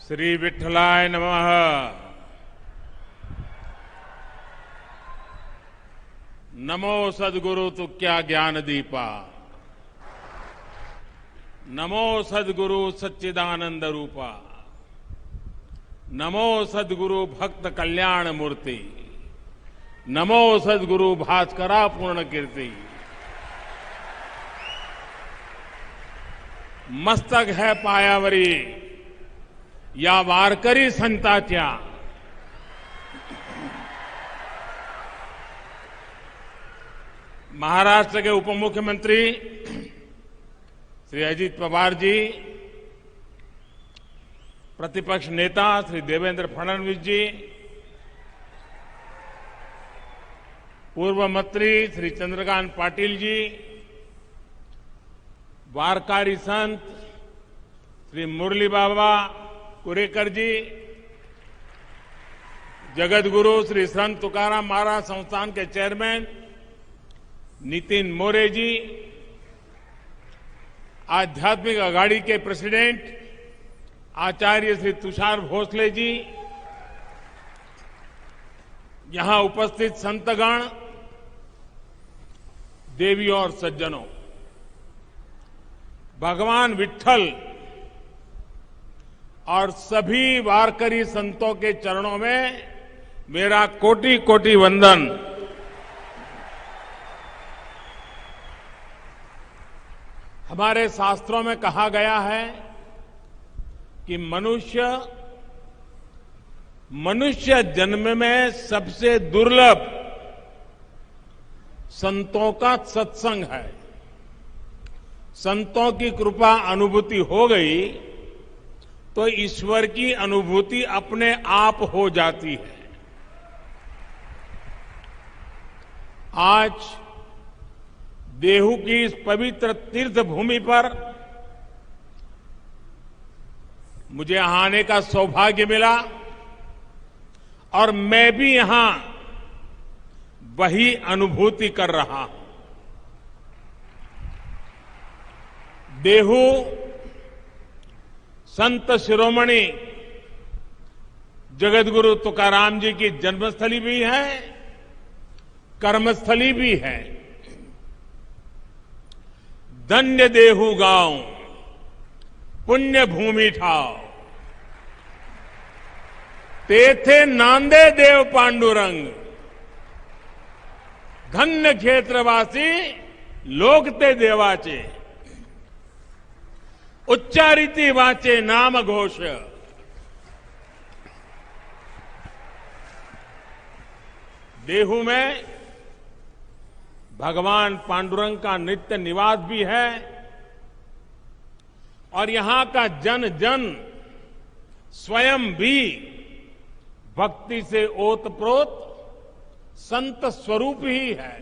श्री विठ्ठलाय नमः। नमो सद्गुरु तुक्या ज्ञान दीपा। नमो सद्गुरु सच्चिदानंद रूपा। नमो सद्गुरु भक्त कल्याण मूर्ति। नमो सद्गुरु भास्करा पूर्ण कीर्ति। मस्तक है पायावरी या वारकरी संताच्या। महाराष्ट्र के उप मुख्यमंत्री श्री अजित पवार जी, प्रतिपक्ष नेता श्री देवेंद्र फडणवीस जी, पूर्व मंत्री श्री चंद्रकांत पाटिल जी, वारकरी संत श्री मुरली बाबा कुरेकर जी, जगत गुरु श्री संत तुकाराम महाराज संस्थान के चेयरमैन नितिन मोरे जी, आध्यात्मिक अघाड़ी के प्रेसिडेंट आचार्य श्री तुषार भोसले जी, यहां उपस्थित संतगण, देवी और सज्जनों, भगवान विट्ठल और सभी वारकरी संतों के चरणों में मेरा कोटि कोटि वंदन। हमारे शास्त्रों में कहा गया है कि मनुष्य जन्म में सबसे दुर्लभ संतों का सत्संग है। संतों की कृपा अनुभूति हो गई तो ईश्वर की अनुभूति अपने आप हो जाती है। आज देहू की इस पवित्र तीर्थ भूमि पर मुझे यहां आने का सौभाग्य मिला और मैं भी यहां वही अनुभूति कर रहा हूं। देहू संत शिरोमणि जगतगुरु तुकाराम जी की जन्मस्थली भी है, कर्मस्थली भी है। धन्य देहू गांव पुण्य भूमि ठाव, तेथे नांदे देव पांडुरंग। धन्य क्षेत्रवासी लोकते देवाचे, उच्चारिती वाचे नाम घोष। देहू में भगवान पांडुरंग का नित्य निवास भी है और यहां का जन जन स्वयं भी भक्ति से ओतप्रोत संत स्वरूप ही है।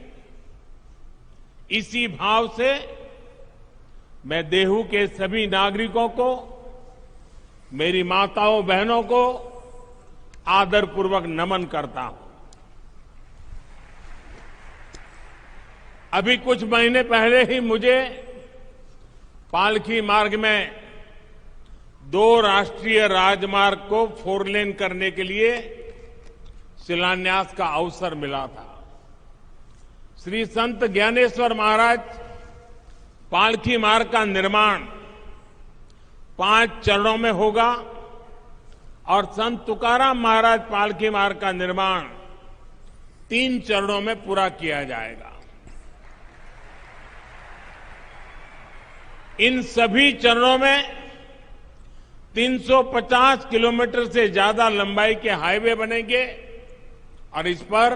इसी भाव से मैं देहू के सभी नागरिकों को, मेरी माताओं बहनों को आदरपूर्वक नमन करता हूं। अभी कुछ महीने पहले ही मुझे पालकी मार्ग में 2 राष्ट्रीय राजमार्ग को 4 लेन करने के लिए शिलान्यास का अवसर मिला था। श्री संत ज्ञानेश्वर महाराज पालकी मार्ग का निर्माण 5 चरणों में होगा और संत तुकाराम महाराज पालकी मार्ग का निर्माण 3 चरणों में पूरा किया जाएगा। इन सभी चरणों में 350 किलोमीटर से ज्यादा लंबाई के हाईवे बनेंगे और इस पर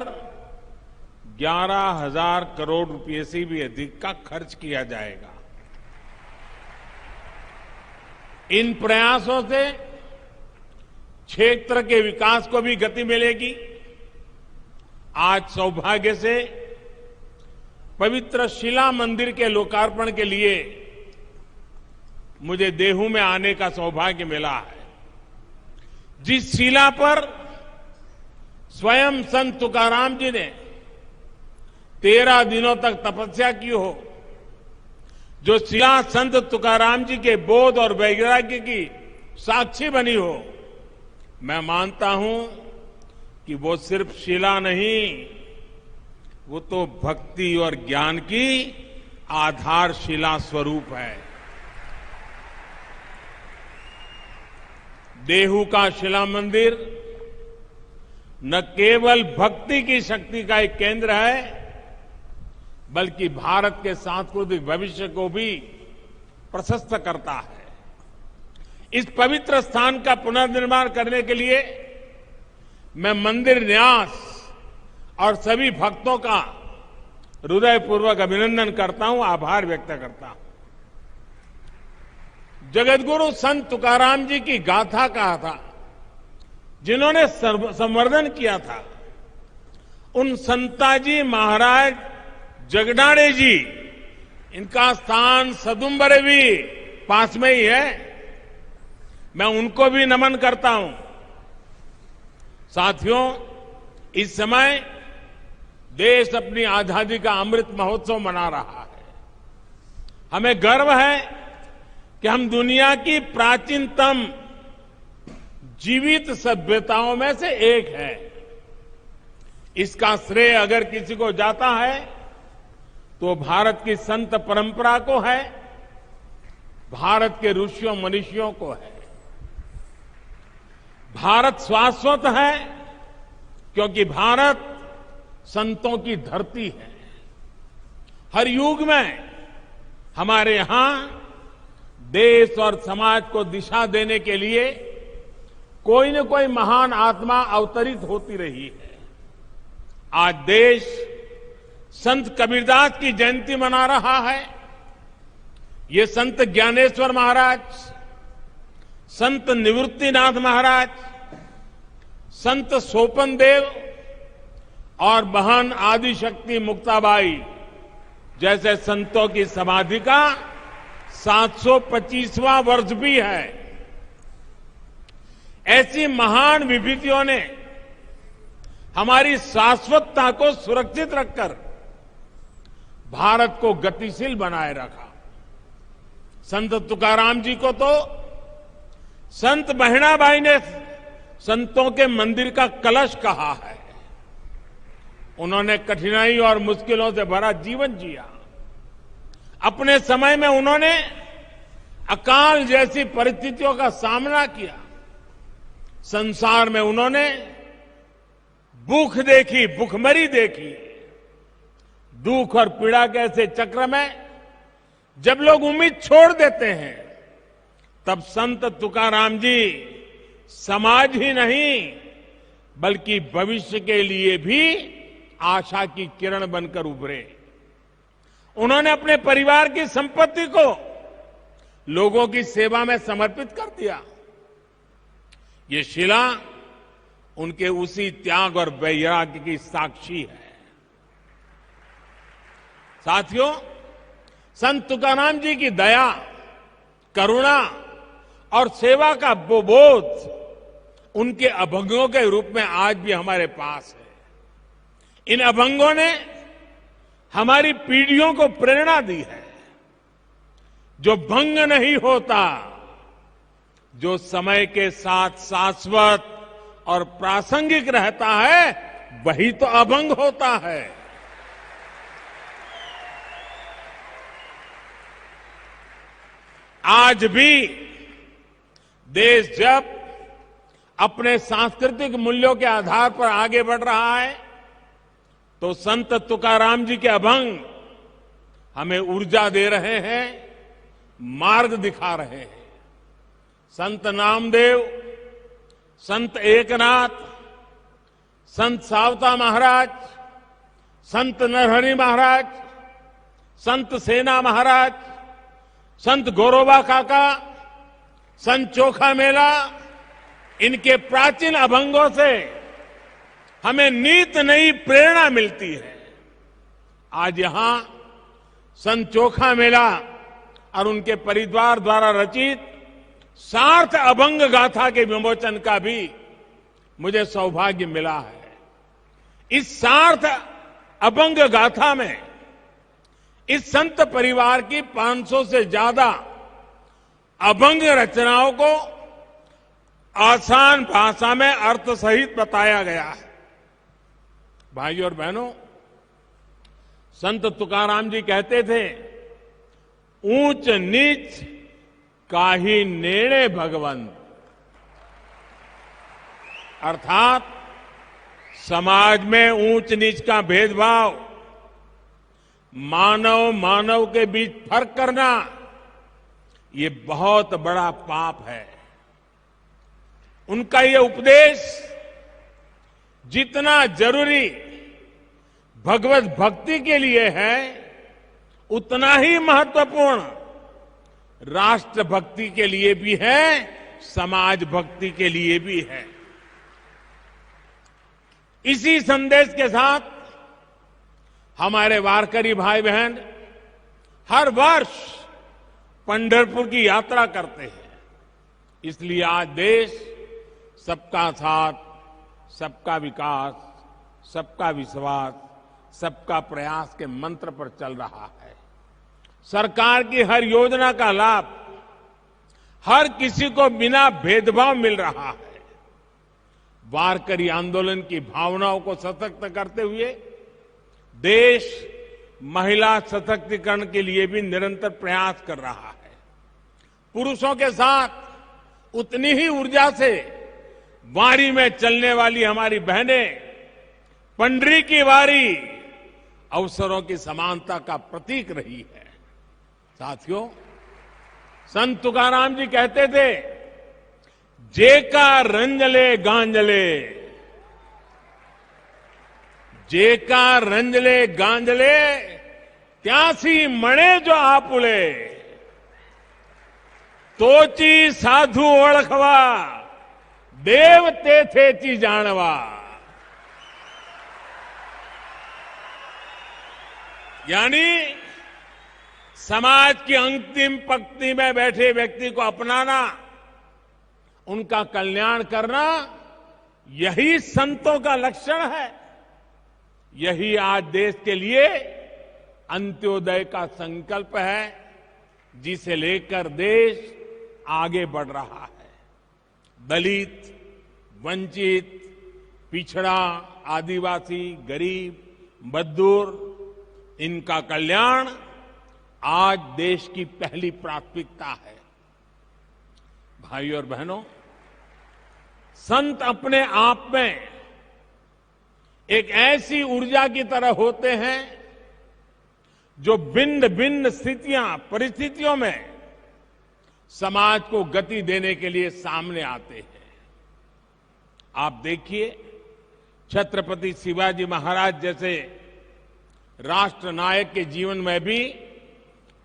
11,000 करोड़ रुपए से भी अधिक का खर्च किया जाएगा। इन प्रयासों से क्षेत्र के विकास को भी गति मिलेगी। आज सौभाग्य से पवित्र शिला मंदिर के लोकार्पण के लिए मुझे देहू में आने का सौभाग्य मिला है। जिस शिला पर स्वयं संत तुकाराम जी ने 13 दिनों तक तपस्या की हो, जो शिला संत तुकाराम जी के बोध और वैराग्य की साक्षी बनी हो, मैं मानता हूं कि वो सिर्फ शिला नहीं, वो तो भक्ति और ज्ञान की आधारशिला स्वरूप है। देहू का शिला मंदिर न केवल भक्ति की शक्ति का एक केंद्र है, बल्कि भारत के सांस्कृतिक भविष्य को भी प्रशस्त करता है। इस पवित्र स्थान का पुनर्निर्माण करने के लिए मैं मंदिर न्यास और सभी भक्तों का हृदयपूर्वक अभिनंदन करता हूं, आभार व्यक्त करता हूं। जगतगुरु संत तुकाराम जी की गाथा कहा था, जिन्होंने संवर्धन किया था, उन संताजी महाराज जगडाणे जी, इनका स्थान सदुम्बरे भी पास में ही है। मैं उनको भी नमन करता हूं। साथियों, इस समय देश अपनी आजादी का अमृत महोत्सव मना रहा है। हमें गर्व है कि हम दुनिया की प्राचीनतम जीवित सभ्यताओं में से एक है। इसका श्रेय अगर किसी को जाता है तो भारत की संत परंपरा को है, भारत के ऋषियों मनीषियों को है। भारत शाश्वत है क्योंकि भारत संतों की धरती है। हर युग में हमारे यहां देश और समाज को दिशा देने के लिए कोई न कोई महान आत्मा अवतरित होती रही है। आज देश संत कबीरदास की जयंती मना रहा है। ये संत ज्ञानेश्वर महाराज, संत निवृत्तिनाथ महाराज, संत सोपन देव और बहन आदिशक्ति मुक्ताबाई जैसे संतों की समाधि का 725वां वर्ष भी है। ऐसी महान विभूतियों ने हमारी शाश्वतता को सुरक्षित रखकर भारत को गतिशील बनाए रखा। संत तुकाराम जी को तो संत बहनाबाई ने संतों के मंदिर का कलश कहा है। उन्होंने कठिनाई और मुश्किलों से भरा जीवन जिया। अपने समय में उन्होंने अकाल जैसी परिस्थितियों का सामना किया। संसार में उन्होंने भूख देखी, भूखमरी देखी। दुख और पीड़ा के ऐसे चक्र में जब लोग उम्मीद छोड़ देते हैं, तब संत तुकाराम जी समाज ही नहीं बल्कि भविष्य के लिए भी आशा की किरण बनकर उभरे। उन्होंने अपने परिवार की संपत्ति को लोगों की सेवा में समर्पित कर दिया। ये शिला उनके उसी त्याग और वैराग्य की साक्षी है। साथियों, संत तुकाराम जी की दया, करुणा और सेवा का वो बोध उनके अभंगों के रूप में आज भी हमारे पास है। इन अभंगों ने हमारी पीढ़ियों को प्रेरणा दी है। जो भंग नहीं होता, जो समय के साथ शाश्वत और प्रासंगिक रहता है, वही तो अभंग होता है। आज भी देश जब अपने सांस्कृतिक मूल्यों के आधार पर आगे बढ़ रहा है, तो संत तुकाराम जी के अभंग हमें ऊर्जा दे रहे हैं, मार्ग दिखा रहे हैं। संत नामदेव, संत एकनाथ, संत सावता महाराज, संत नरहरि महाराज, संत सेना महाराज, संत गौरोबा काका, संत चोखा मेला, इनके प्राचीन अभंगों से हमें नित नई प्रेरणा मिलती है। आज यहां संत चोखा मेला और उनके परिवार द्वारा रचित सार्थ अभंग गाथा के विमोचन का भी मुझे सौभाग्य मिला है। इस सार्थ अभंग गाथा में इस संत परिवार की 500 से ज्यादा अभंग रचनाओं को आसान भाषा में अर्थ सहित बताया गया है। भाइयों और बहनों, संत तुकाराम जी कहते थे, ऊंच नीच काहि नेणे भगवंत, अर्थात समाज में ऊंच नीच का भेदभाव, मानव मानव के बीच फर्क करना, ये बहुत बड़ा पाप है। उनका ये उपदेश जितना जरूरी भगवत भक्ति के लिए है, उतना ही महत्वपूर्ण राष्ट्र भक्ति के लिए भी है, समाज भक्ति के लिए भी है। इसी संदेश के साथ हमारे वारकरी भाई बहन हर वर्ष पंढरपुर की यात्रा करते हैं। इसलिए आज देश सबका साथ, सबका विकास, सबका विश्वास, सबका प्रयास के मंत्र पर चल रहा है। सरकार की हर योजना का लाभ हर किसी को बिना भेदभाव मिल रहा है। वारकरी आंदोलन की भावनाओं को सशक्त करते हुए देश महिला सशक्तिकरण के लिए भी निरंतर प्रयास कर रहा है। पुरुषों के साथ उतनी ही ऊर्जा से वारी में चलने वाली हमारी बहनें पंडरी की वारी अवसरों की समानता का प्रतीक रही है। साथियों, संत तुकाराम जी कहते थे, जेका रंजले गांजले, जेका रंजले गांजले, त्यासी मणे जो आपुले, तोची साधु ओळखवा, देव तेथेची जाणवा। यानी समाज की अंतिम पंक्ति में बैठे व्यक्ति को अपनाना, उनका कल्याण करना, यही संतों का लक्षण है। यही आज देश के लिए अंत्योदय का संकल्प है, जिसे लेकर देश आगे बढ़ रहा है। दलित, वंचित, पिछड़ा, आदिवासी, गरीब, मजदूर, इनका कल्याण आज देश की पहली प्राथमिकता है। भाइयों और बहनों, संत अपने आप में एक ऐसी ऊर्जा की तरह होते हैं जो भिन्न भिन्न परिस्थितियों में समाज को गति देने के लिए सामने आते हैं। आप देखिए, छत्रपति शिवाजी महाराज जैसे राष्ट्र नायक के जीवन में भी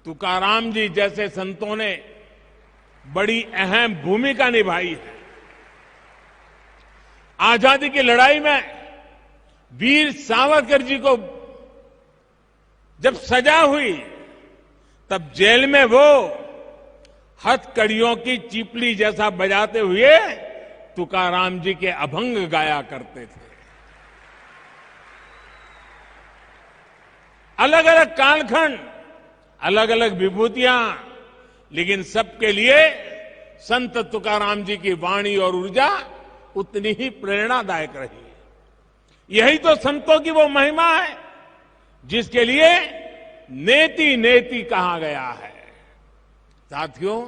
तुकाराम जी जैसे संतों ने बड़ी अहम भूमिका निभाई है। आजादी की लड़ाई में वीर सावरकर जी को जब सजा हुई, तब जेल में वो हथकड़ियों की चीपली जैसा बजाते हुए तुकाराम जी के अभंग गाया करते थे। अलग अलग कालखंड, अलग अलग विभूतियां, लेकिन सबके लिए संत तुकाराम जी की वाणी और ऊर्जा उतनी ही प्रेरणादायक रही है। यही तो संतों की वो महिमा है जिसके लिए नेति नेति कहा गया है। साथियों,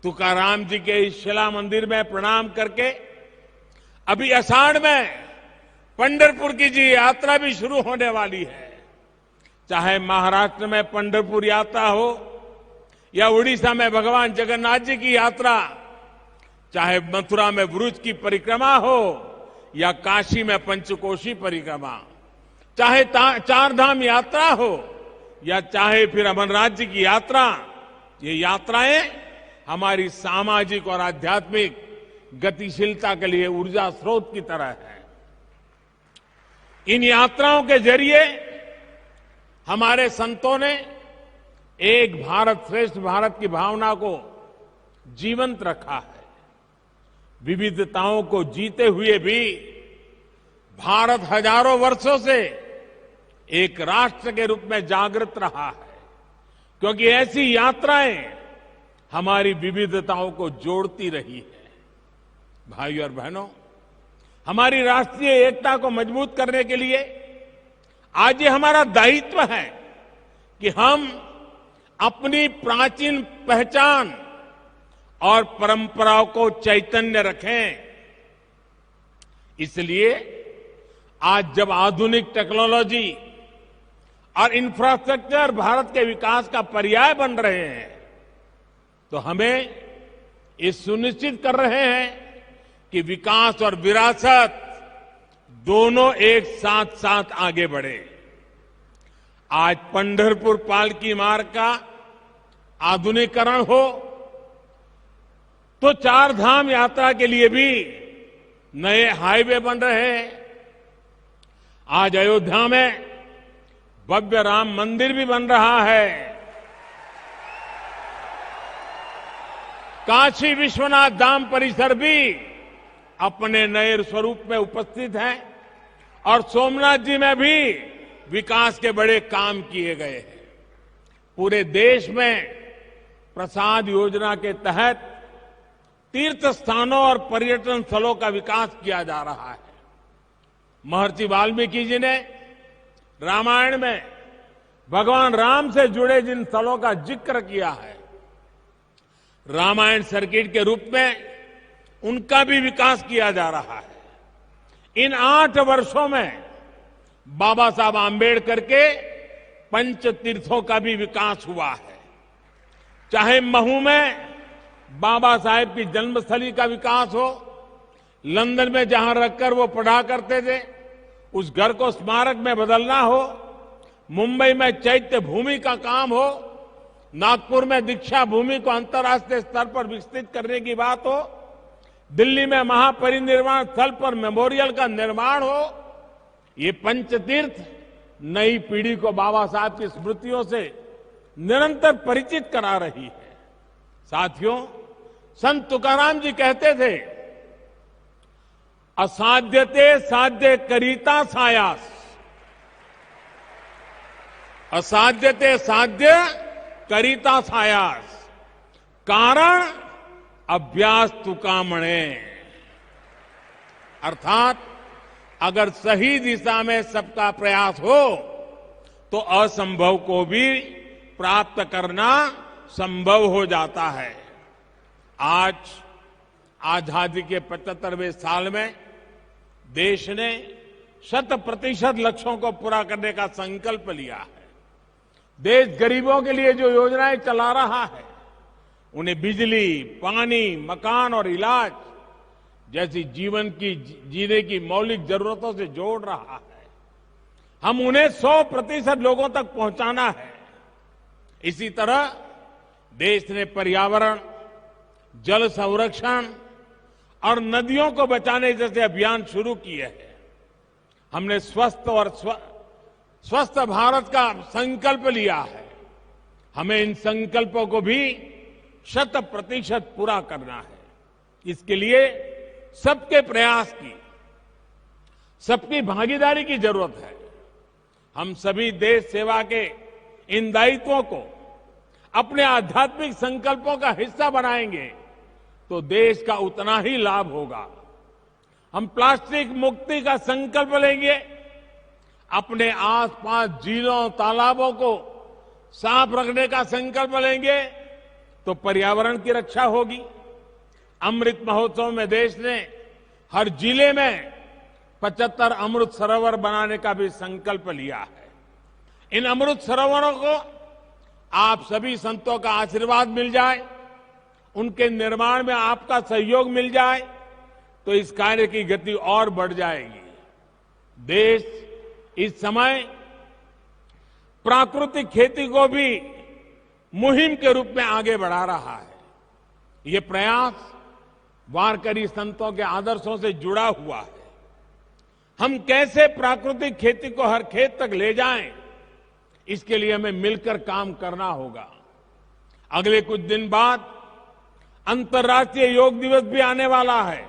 तुकाराम जी के इस शिला मंदिर में प्रणाम करके अभी आषाढ़ में पंढरपुर की जी यात्रा भी शुरू होने वाली है। चाहे महाराष्ट्र में पंढरपुर यात्रा हो या उड़ीसा में भगवान जगन्नाथ जी की यात्रा, चाहे मथुरा में व्रज की परिक्रमा हो या काशी में पंचकोशी परिक्रमा, चाहे चार धाम यात्रा हो या चाहे फिर अमरनाथ जी की यात्रा, ये यात्राएं हमारी सामाजिक और आध्यात्मिक गतिशीलता के लिए ऊर्जा स्रोत की तरह है। इन यात्राओं के जरिए हमारे संतों ने एक भारत श्रेष्ठ भारत की भावना को जीवंत रखा है। विविधताओं को जीते हुए भी भारत हजारों वर्षों से एक राष्ट्र के रूप में जागृत रहा है, क्योंकि ऐसी यात्राएं हमारी विविधताओं को जोड़ती रही है। भाइयों और बहनों, हमारी राष्ट्रीय एकता को मजबूत करने के लिए आज ये हमारा दायित्व है कि हम अपनी प्राचीन पहचान और परंपराओं को चैतन्य रखें। इसलिए आज जब आधुनिक टेक्नोलॉजी और इंफ्रास्ट्रक्चर भारत के विकास का पर्याय बन रहे हैं, तो हमें ये सुनिश्चित कर रहे हैं कि विकास और विरासत दोनों एक साथ साथ आगे बढ़े। आज पंढरपुर पालकी मार्ग का आधुनिकीकरण हो तो चार धाम यात्रा के लिए भी नए हाईवे बन रहे हैं। आज अयोध्या में भव्य राम मंदिर भी बन रहा है। काशी विश्वनाथ धाम परिसर भी अपने नए स्वरूप में उपस्थित है और सोमनाथ जी में भी विकास के बड़े काम किए गए हैं। पूरे देश में प्रसाद योजना के तहत तीर्थ स्थानों और पर्यटन स्थलों का विकास किया जा रहा है। महर्षि वाल्मीकि जी ने रामायण में भगवान राम से जुड़े जिन स्थलों का जिक्र किया है, रामायण सर्किट के रूप में उनका भी विकास किया जा रहा है। इन 8 वर्षों में बाबा साहब आंबेडकर के पंच तीर्थों का भी विकास हुआ है। चाहे महू में बाबा साहेब की जन्मस्थली का विकास हो, लंदन में जहां रखकर वो पढ़ा करते थे उस घर को स्मारक में बदलना हो, मुंबई में चैत्य भूमि का काम हो, नागपुर में दीक्षा भूमि को अंतर्राष्ट्रीय स्तर पर विकसित करने की बात हो, दिल्ली में महापरिनिर्वाण स्थल पर मेमोरियल का निर्माण हो, ये पंचतीर्थ नई पीढ़ी को बाबा साहब की स्मृतियों से निरंतर परिचित करा रही है। साथियों, संत तुकाराम जी कहते थे, असाध्यते साध्य करीता सायास, असाध्यते साध्य करीता सायास, कारण अभ्यास तुकामणे। अर्थात अगर सही दिशा में सबका प्रयास हो तो असंभव को भी प्राप्त करना संभव हो जाता है। आज आजादी के 75वें साल में देश ने 100% लक्ष्यों को पूरा करने का संकल्प लिया है। देश गरीबों के लिए जो योजनाएं चला रहा है, उन्हें बिजली, पानी, मकान और इलाज जैसी जीवन की जीने की मौलिक जरूरतों से जोड़ रहा है। हम उन्हें 100% लोगों तक पहुंचाना है। इसी तरह देश ने पर्यावरण, जल संरक्षण और नदियों को बचाने जैसे अभियान शुरू किए हैं। हमने स्वस्थ भारत का संकल्प लिया है। हमें इन संकल्पों को भी 100% पूरा करना है। इसके लिए सबके प्रयास की, सबकी भागीदारी की जरूरत है। हम सभी देश सेवा के इन दायित्वों को अपने आध्यात्मिक संकल्पों का हिस्सा बनाएंगे तो देश का उतना ही लाभ होगा। हम प्लास्टिक मुक्ति का संकल्प लेंगे, अपने आसपास झीलों, तालाबों को साफ रखने का संकल्प लेंगे तो पर्यावरण की रक्षा होगी। अमृत महोत्सव में देश ने हर जिले में 75 अमृत सरोवर बनाने का भी संकल्प लिया है। इन अमृत सरोवरों को आप सभी संतों का आशीर्वाद मिल जाए, उनके निर्माण में आपका सहयोग मिल जाए तो इस कार्य की गति और बढ़ जाएगी। देश इस समय प्राकृतिक खेती को भी मुहिम के रूप में आगे बढ़ा रहा है। ये प्रयास वारकरी संतों के आदर्शों से जुड़ा हुआ है। हम कैसे प्राकृतिक खेती को हर खेत तक ले जाएं, इसके लिए हमें मिलकर काम करना होगा। अगले कुछ दिन बाद अंतर्राष्ट्रीय योग दिवस भी आने वाला है।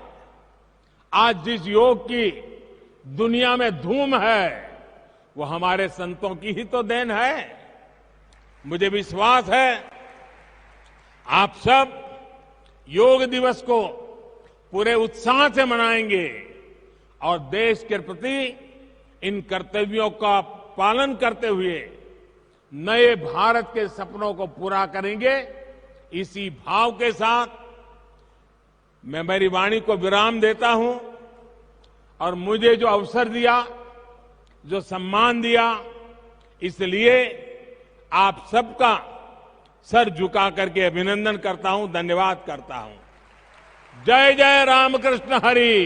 आज जिस योग की दुनिया में धूम है, वो हमारे संतों की ही तो देन है। मुझे विश्वास है आप सब योग दिवस को पूरे उत्साह से मनाएंगे और देश के प्रति इन कर्तव्यों का पालन करते हुए नए भारत के सपनों को पूरा करेंगे। इसी भाव के साथ मैं मेरी वाणी को विराम देता हूं और मुझे जो अवसर दिया, जो सम्मान दिया, इसलिए आप सबका सर झुका करके अभिनंदन करता हूं, धन्यवाद करता हूं। जय जय रामकृष्ण हरि,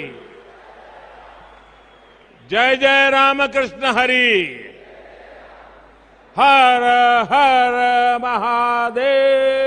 जय जय रामकृष्ण हरि, हर हर महादेव।